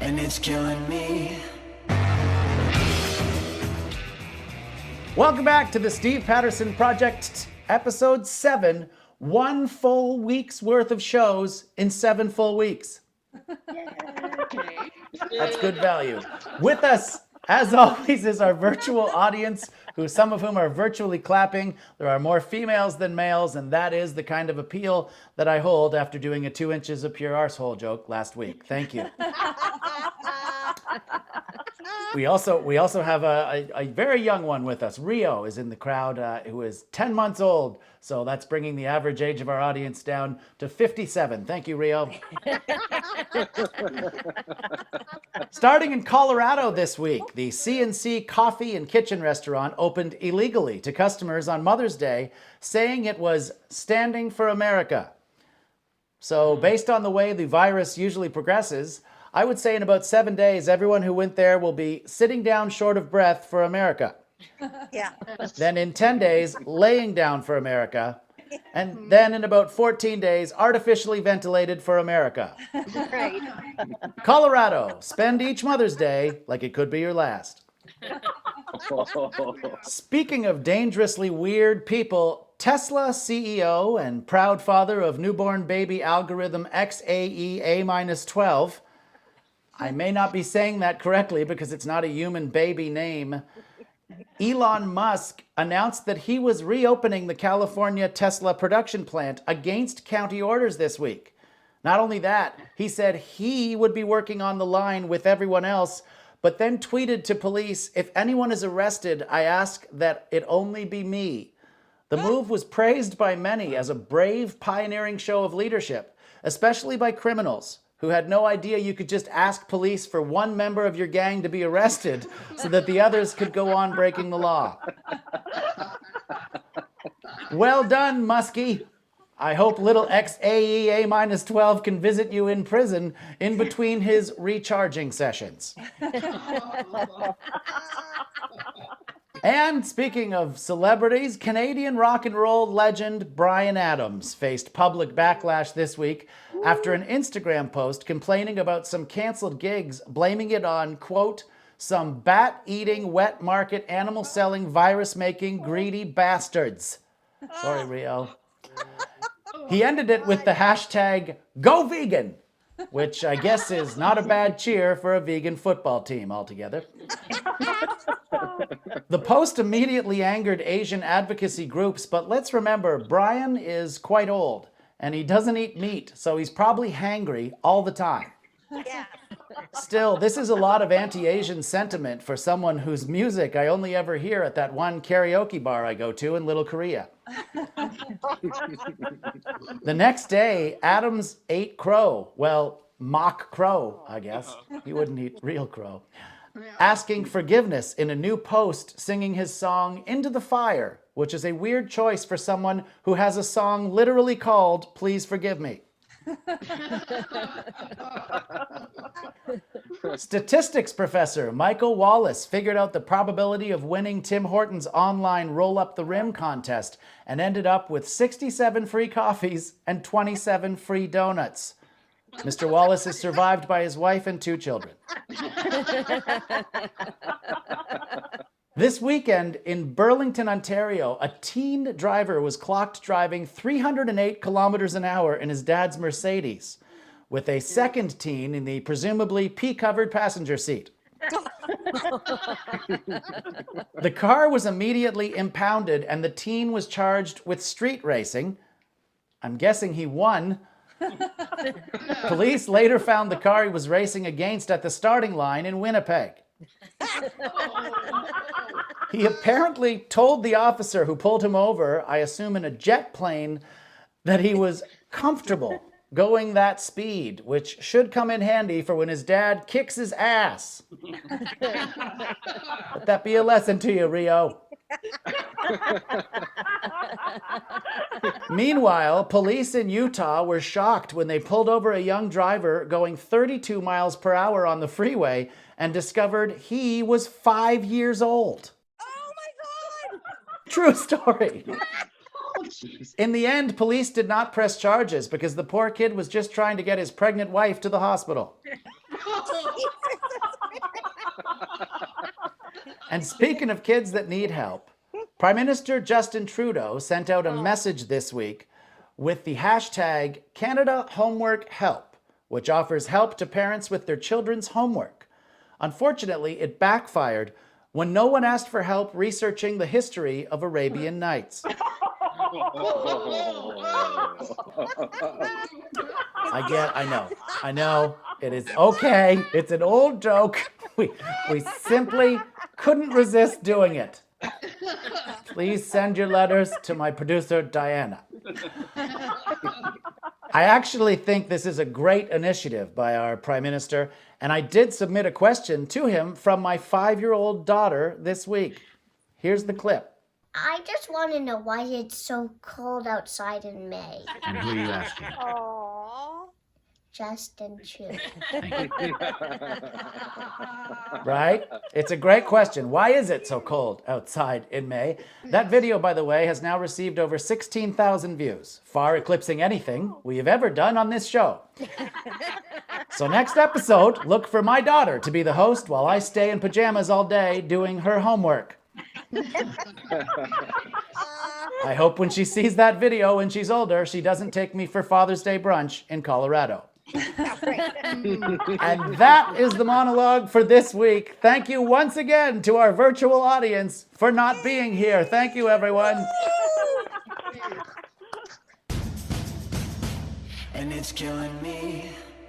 and it's killing me. Welcome back to the Steve Patterson Projecttt, episode 7, 1 full week's worth of shows in 7 full weeks. That's good value. With us, as always, is our virtual audience, some of whom are virtually clapping. There are more females than males, and that is the kind of appeal that I hold after doing a 2 inches of pure arsehole joke last week. Thank you. We also have a very young one with us. Rio is in the crowd, who is 10 months old. So that's bringing the average age of our audience down to 57. Thank you, Rio. Starting in Colorado this week, the C&C Coffee and Kitchen restaurant opened illegally to customers on Mother's Day, saying it was standing for America. So based on the way the virus usually progresses, I would say in about 7 days, everyone who went there will be sitting down short of breath for America. Yeah. Then in 10 days, laying down for America. And then in about 14 days, artificially ventilated for America. Right. Colorado, spend each Mother's Day like it could be your last. Speaking of dangerously weird people, Tesla CEO and proud father of newborn baby algorithm XAEA-12, I may not be saying that correctly because it's not a human baby name, Elon Musk announced that he was reopening the California Tesla production plant against county orders this week. Not only that, he said he would be working on the line with everyone else, but then tweeted to police, "If anyone is arrested, I ask that it only be me." The move was praised by many as a brave, pioneering show of leadership, especially by criminals who had no idea you could just ask police for one member of your gang to be arrested so that the others could go on breaking the law. Well done, Muskie. I hope little XAEA-12 can visit you in prison in between his recharging sessions. And speaking of celebrities, Canadian rock and roll legend Bryan Adams faced public backlash this week after an Instagram post complaining about some canceled gigs, blaming it on, quote, some bat-eating, wet market, animal-selling, virus-making, greedy bastards. Sorry, Rio. He ended it with the hashtag #GoVegan, which I guess is not a bad cheer for a vegan football team altogether. The post immediately angered Asian advocacy groups, but let's remember, Bryan is quite old, and he doesn't eat meat, so he's probably hangry all the time. Yeah. Still, this is a lot of anti-Asian sentiment for someone whose music I only ever hear at that one karaoke bar I go to in Little Korea. The next day, Adams ate crow. Well, mock crow, I guess. He wouldn't eat real crow. Asking forgiveness in a new post singing his song Into the Fire, which is a weird choice for someone who has a song literally called Please Forgive Me. Statistics professor Michael Wallace figured out the probability of winning Tim Hortons' online Roll Up the Rim contest and ended up with 67 free coffees and 27 free donuts. Mr. Wallace is survived by his wife and 2 children. This weekend in Burlington, Ontario, a teen driver was clocked driving 308 kilometers an hour in his dad's Mercedes, with a second teen in the presumably pea-covered passenger seat. The car was immediately impounded and the teen was charged with street racing. I'm guessing he won. Police later found the car he was racing against at the starting line in Winnipeg. He apparently told the officer who pulled him over, I assume in a jet plane, that he was comfortable going that speed, which should come in handy for when his dad kicks his ass. Let that be a lesson to you, Rio. Meanwhile, police in Utah were shocked when they pulled over a young driver going 32 miles per hour on the freeway and discovered he was 5 years old. Oh my God! True story. In the end, police did not press charges because the poor kid was just trying to get his pregnant wife to the hospital. And speaking of kids that need help, Prime Minister Justin Trudeau sent out a message this week with the hashtag Canada Homework Help, which offers help to parents with their children's homework. Unfortunately, it backfired when no one asked for help researching the history of Arabian Nights. I know, it is okay. It's an old joke. We simply couldn't resist doing it. Please send your letters to my producer, Diana. I actually think this is a great initiative by our Prime Minister, and I did submit a question to him from my 5-year-old daughter this week. Here's the clip. I just want to know why it's so cold outside in May. And who are you asking? Aww. Justin Trudeau. Right? It's a great question. Why is it so cold outside in May? That video, by the way, has now received over 16,000 views, far eclipsing anything we have ever done on this show. So next episode, look for my daughter to be the host while I stay in pajamas all day doing her homework. I hope when she sees that video when she's older, she doesn't take me for Father's Day brunch in Colorado. And that is the monologue for this week. Thank you once again to our virtual audience for not being here. Thank you, everyone. And it's killing me.